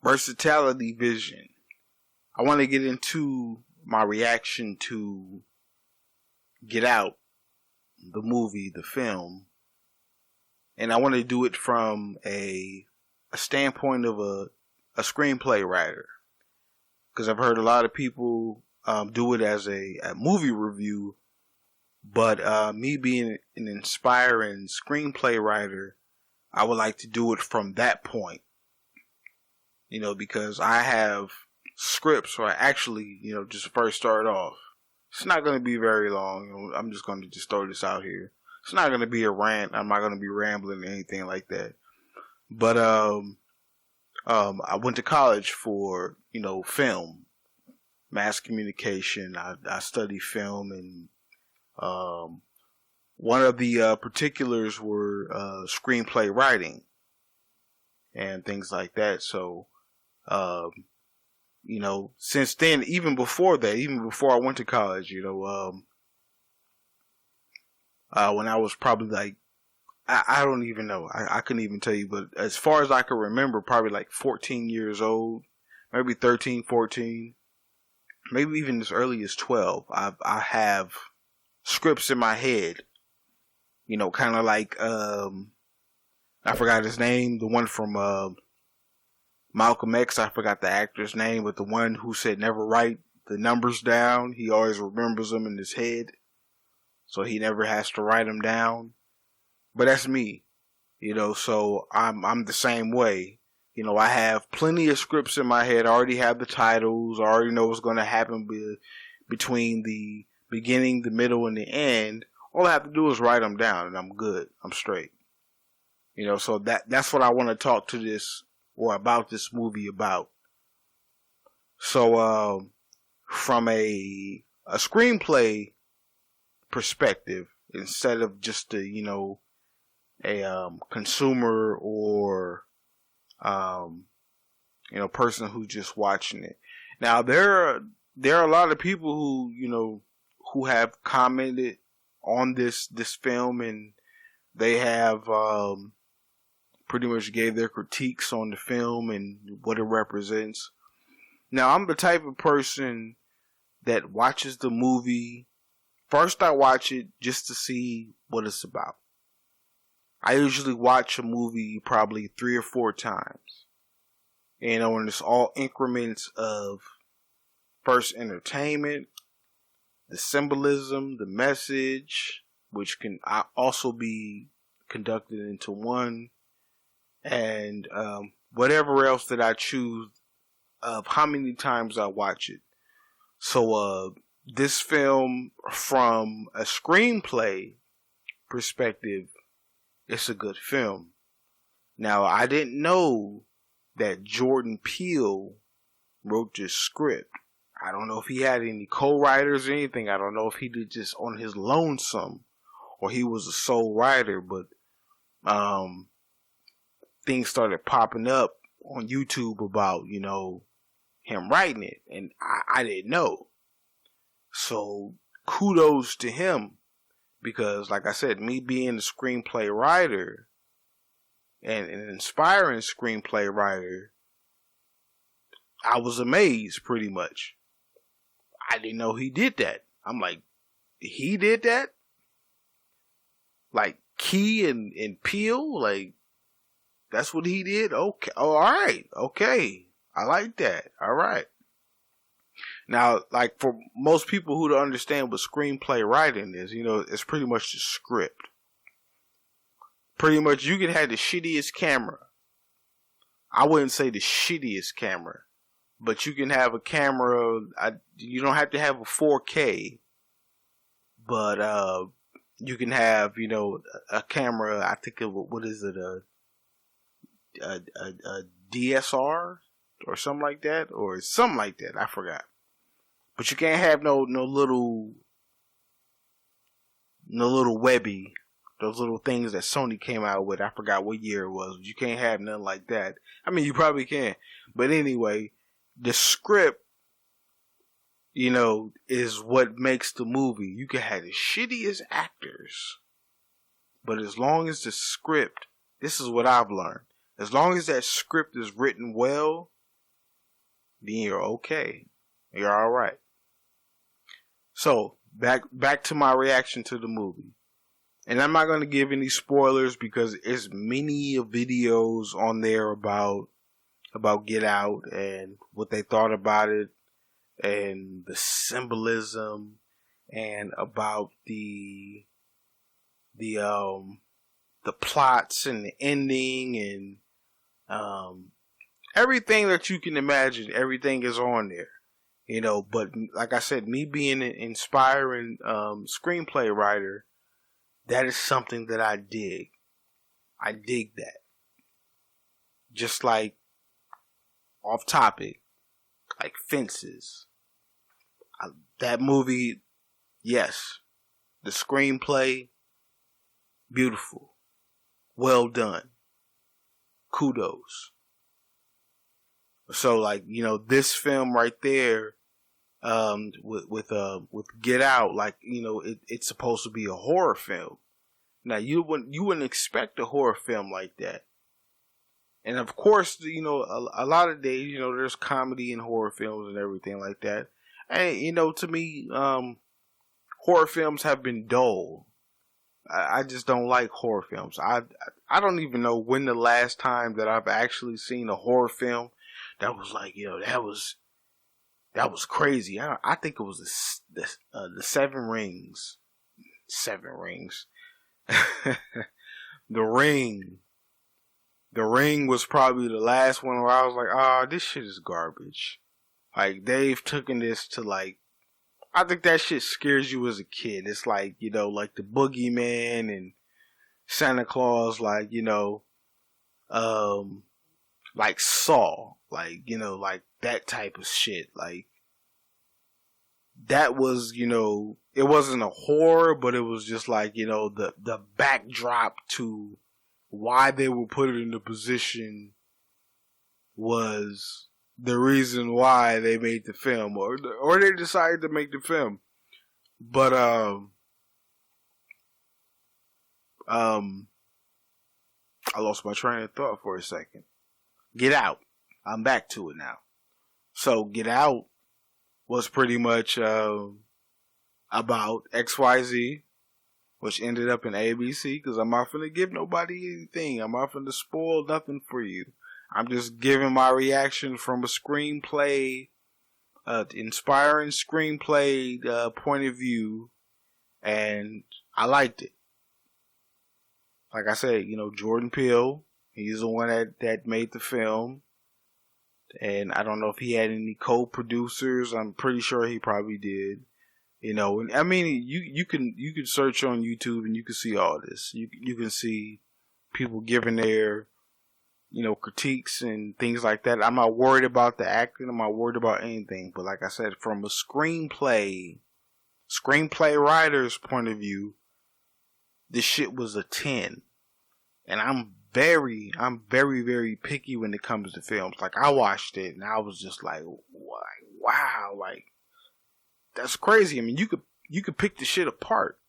versatility, vision. I want to get into my reaction to Get Out, the movie, the film, and I want to do it from a standpoint of a screenplay writer, because I've heard a lot of people do it as a movie review, but me being an inspiring screenplay writer, I would like to do it from that point, because I have scripts, or actually, just first start off. It's not going to be very long. I'm just going to just throw this out here. It's not going to be a rant. I'm not going to be rambling or anything like that. But I went to college for film, mass communication. I studied film, and one of the particulars were screenplay writing and things like that. So, since then, even before I went to college, when I was probably like, I don't even know. I couldn't even tell you, but as far as I can remember, probably like 14 years old, maybe 13, 14, maybe even as early as 12. I have scripts in my head, kind of like, I forgot his name, the one from Malcolm X. I forgot the actor's name, but the one who said never write the numbers down. He always remembers them in his head, so he never has to write them down. But that's me, so I'm the same way. I have plenty of scripts in my head. I already have the titles. I already know what's going to happen between the beginning, the middle, and the end. All I have to do is write them down, and I'm good. I'm straight. So that's what I want to talk to this, or about this movie about. So, from a screenplay perspective, instead of just a consumer or person who's just watching it. Now there are a lot of people who have commented on this film, and they have pretty much gave their critiques on the film and what it represents. Now, I'm the type of person that watches the movie. First, I watch it just to see what it's about. I usually watch a movie probably 3 or 4 times. And it's all increments of first entertainment, the symbolism, the message, which can also be conducted into one, and whatever else that I choose of how many times I watch it. So this film, from a screenplay perspective, it's a good film. Now, I didn't know that Jordan Peele wrote this script. I don't know if he had any co-writers or anything. I don't know if he did just on his lonesome, or he was a sole writer, but things started popping up on YouTube about, him writing it, and I didn't know. So kudos to him, because like I said, me being a screenplay writer and an inspiring screenplay writer, I was amazed pretty much. I didn't know he did that. I'm like, he did that? Like Key and Peele? Like, that's what he did? Okay. Oh, alright. Okay. I like that. Alright. Now, like, for most people who don't understand what screenplay writing is, it's pretty much the script. Pretty much, you can have the shittiest camera. I wouldn't say the shittiest camera, but you can have a camera, you don't have to have a 4K, but you can have, a camera, I think of, what is it, a DSR or something like that, or something like that, I forgot. But you can't have no little Webby, those little things that Sony came out with. I forgot what year it was. You can't have nothing like that. I mean, you probably can, but anyway, the script, is what makes the movie. You can have the shittiest actors, but as long as the script, this is what I've learned, as long as that script is written well, then you're okay. You're all right. So back to my reaction to the movie. And I'm not going to give any spoilers because there's many videos on there about Get Out and what they thought about it and the symbolism and about the plots and the ending and everything that you can imagine. Everything is on there, you know. But like I said, me being an inspiring screenplay writer, that is something that I dig. I dig that. Just like off topic, like Fences. That movie, yes. The screenplay, beautiful. Well done. Kudos. So like, you know, this film right there, with Get Out, like, you know, it's supposed to be a horror film. Now you wouldn't expect a horror film like that. And of course, you know, a lot of days, you know, there's comedy in horror films and everything like that. And, you know, to me, horror films have been dull. I just don't like horror films. I don't even know when the last time that I've actually seen a horror film that was like, you know, that was crazy. I think it was the Seven Rings. Seven Rings. The Ring. The Ring was probably the last one where I was like, oh, this shit is garbage. Like, they've taken this to like, I think that shit scares you as a kid. It's like, you know, like the Boogeyman and Santa Claus, like, you know, like Saw, like, you know, like that type of shit. Like, that was, you know, it wasn't a horror, but it was just like, you know, the backdrop to why they were put in the position was the reason why they made the film, or they decided to make the film. But I lost my train of thought for a second. Get Out. I'm back to it now. So Get Out was pretty much about XYZ, which ended up in ABC, because I'm not finna give nobody anything. I'm not finna spoil nothing for you. I'm just giving my reaction from a screenplay, inspiring screenplay point of view, and I liked it. Like I said, you know, Jordan Peele, he's the one that made the film, and I don't know if he had any co-producers. I'm pretty sure he probably did. You know, and I mean, you can search on YouTube and you can see all this. You can see people giving their, you know, critiques and things like that. I'm not worried about the acting. I'm not worried about anything. But like I said, from a screenplay writer's point of view, this shit was a 10. And I'm very, very picky when it comes to films. Like, I watched it and I was just like, wow, like, that's crazy. I mean, you could pick the shit apart.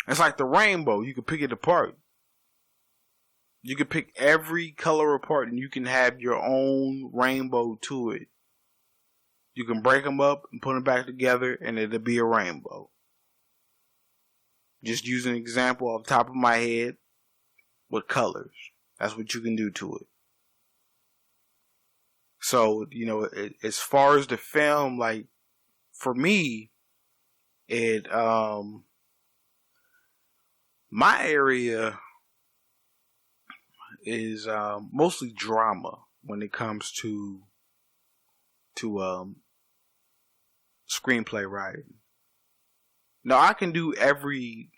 It's like the rainbow. You could pick it apart. You could pick every color apart and you can have your own rainbow to it. You can break them up and put them back together and it'll be a rainbow. Just use an example off the top of my head with colors. That's what you can do to it. So, you know, as far as the film, like, for me, it, my area is, mostly drama when it comes to screenplay writing. Now, I can do every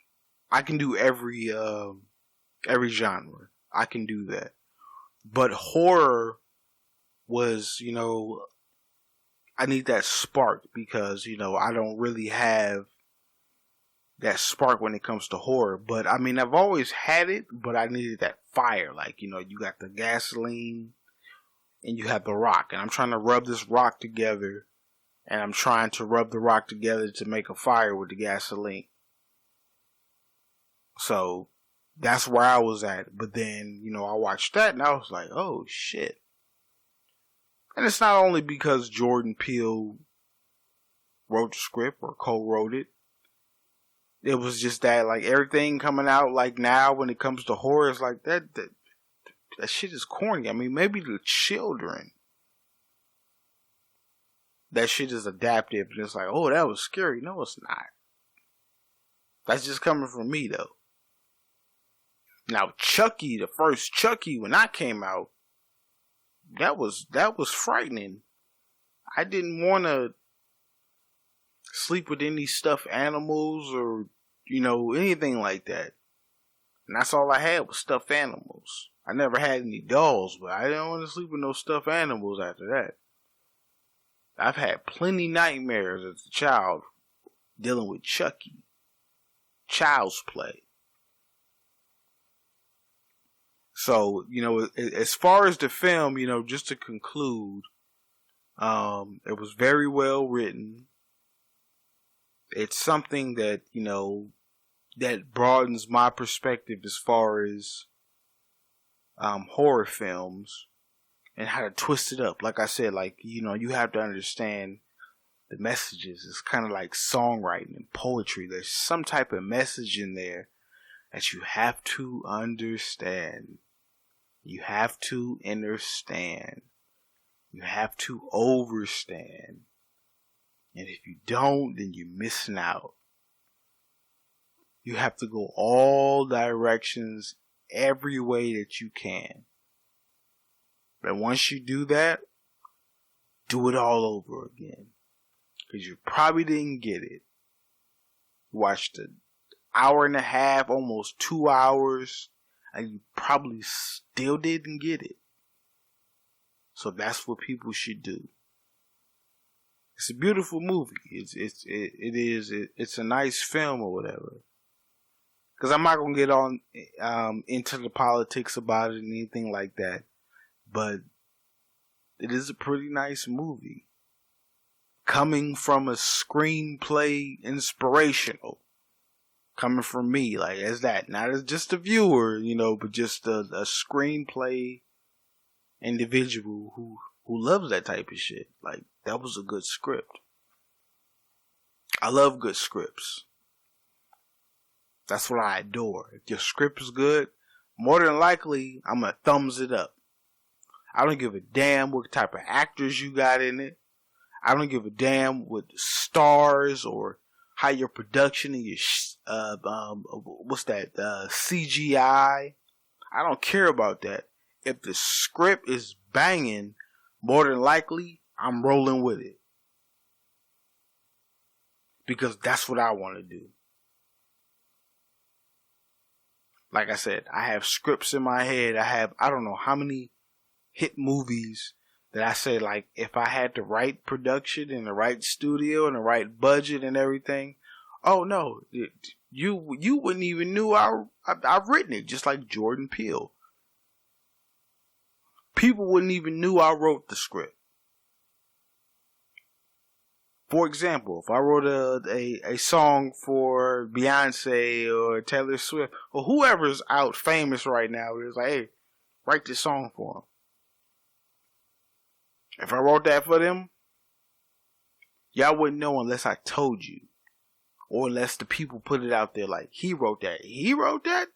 genre. I can do that. But horror was, you know, I need that spark because, you know, I don't really have that spark when it comes to horror. But I mean, I've always had it, but I needed that fire. Like, you know, you got the gasoline and you have the rock. And I'm trying to rub this rock together. And I'm trying to rub the rock together to make a fire with the gasoline. So that's where I was at. But then, you know, I watched that and I was like, oh shit. And it's not only because Jordan Peele wrote the script or co-wrote it. It was just that, like, everything coming out, like, now when it comes to horror, it's like, that shit is corny. I mean, maybe the children, that shit is adaptive, and it's like, oh, that was scary. No, it's not. That's just coming from me, though. Now, Chucky, the first Chucky, when that came out, that was frightening. I didn't want to sleep with any stuffed animals or, anything like that. And that's all I had was stuffed animals. I never had any dolls, but I didn't want to sleep with no stuffed animals after that. I've had plenty nightmares as a child dealing with Chucky. Child's play. So, as far as the film, just to conclude, it was very well written. It's something that, that broadens my perspective as far as horror films and how to twist it up. Like I said, you have to understand the messages. It's kind of like songwriting and poetry. There's some type of message in there that you have to understand. You have to understand. You have to overstand. And if you don't, then you're missing out. You have to go all directions, every way that you can. But once you do that, do it all over again. Because you probably didn't get it. You watched an hour and a half, almost 2 hours, and you probably still didn't get it. So that's what people should do. It's a beautiful movie. It's a nice film or whatever. Because I'm not gonna get on into the politics about it and anything like that, but it is a pretty nice movie. Coming from a screenplay inspirational, coming from me, like as that, not as just a viewer, but just a screenplay individual who loves that type of shit. Like, that was a good script. I love good scripts. That's what I adore. If your script is good, more than likely, I'm gonna thumbs it up. I don't give a damn what type of actors you got in it. I don't give a damn what stars or how your production and your CGI. I don't care about that. If the script is banging, more than likely, I'm rolling with it. Because that's what I want to do. Like I said, I have scripts in my head. I don't know how many hit movies that I say, like, if I had the right production and the right studio and the right budget and everything, oh no, you wouldn't even knew I've written it, just like Jordan Peele. People wouldn't even knew I wrote the script. For example, if I wrote a song for Beyonce or Taylor Swift or whoever's out famous right now, it's like, hey, write this song for them. If I wrote that for them, y'all wouldn't know unless I told you. Or unless the people put it out there like, he wrote that. He wrote that?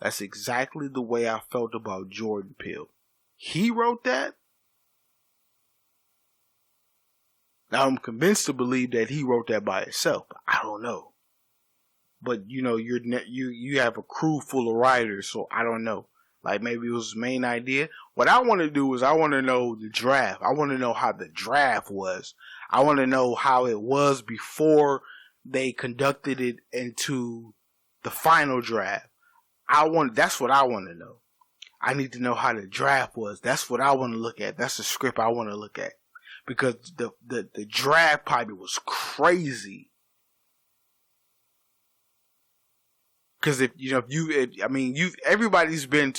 That's exactly the way I felt about Jordan Peele. He wrote that? Now I'm convinced to believe that he wrote that by himself. But I don't know. But you have a crew full of writers, so I don't know. Like, maybe it was his main idea. What I want to do is I want to know the draft. I want to know how the draft was. I want to know how it was before they conducted it into the final draft. That's what I want to know. I need to know how the draft was. That's what I want to look at. That's the script I want to look at. Because the draft probably was crazy. Because everybody's been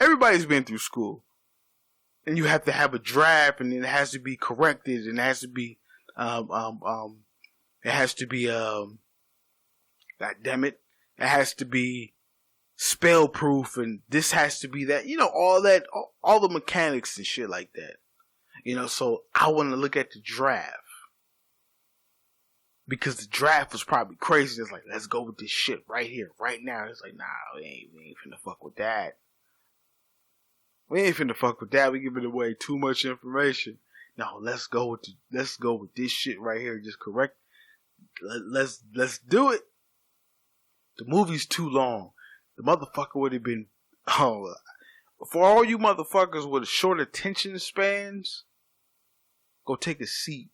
everybody's been through school, and you have to have a draft, and it has to be corrected, and it has to be, God damn it, it has to be spell proof and this has to be that, all that, all the mechanics and shit like that. So I want to look at the draft. Because the draft was probably crazy. It's like, let's go with this shit right here, right now. It's like, nah, we ain't finna fuck with that. We ain't finna fuck with that. We giving away too much information. No, let's go with this shit right here. Just correct. Let's do it. The movie's too long. The motherfucker would have been, for all you motherfuckers with short attention spans, go take a seat.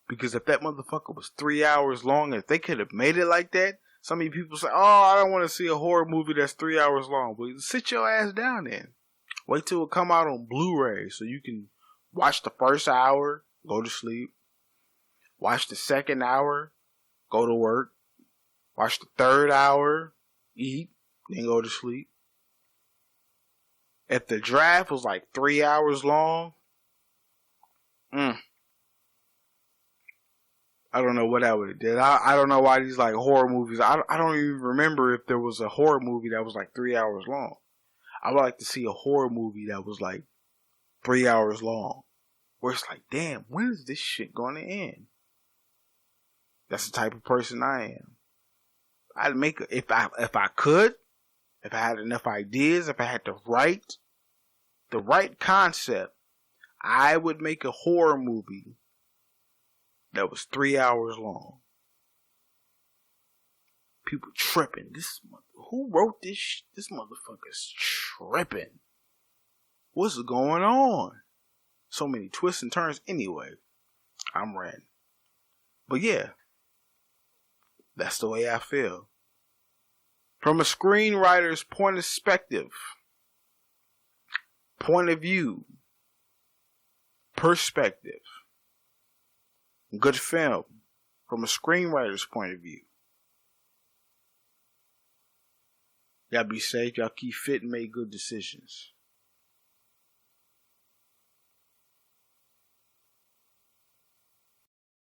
Because if that motherfucker was 3 hours long, if they could have made it like that, some of you people say, I don't want to see a horror movie that's 3 hours long. Well, sit your ass down then. Wait till it come out on Blu-ray so you can watch the first hour, go to sleep. Watch the second hour, go to work. Watch the third hour, eat, then go to sleep. If the draft was like 3 hours long, I don't know what I would have did. I don't know why these like horror movies. I don't even remember if there was a horror movie that was like 3 hours long. I would like to see a horror movie that was like 3 hours long, where it's like, damn, when is this shit going to end? That's the type of person I am. I'd make if I had enough ideas, if I had the right concept, I would make a horror movie that was 3 hours long. People tripping. Who wrote this? This motherfucker's tripping. What's going on? So many twists and turns. Anyway, I'm ranting. But yeah, that's the way I feel. From a screenwriter's point of view, perspective, good film from a screenwriter's point of view. Y'all be safe. Y'all keep fit and make good decisions.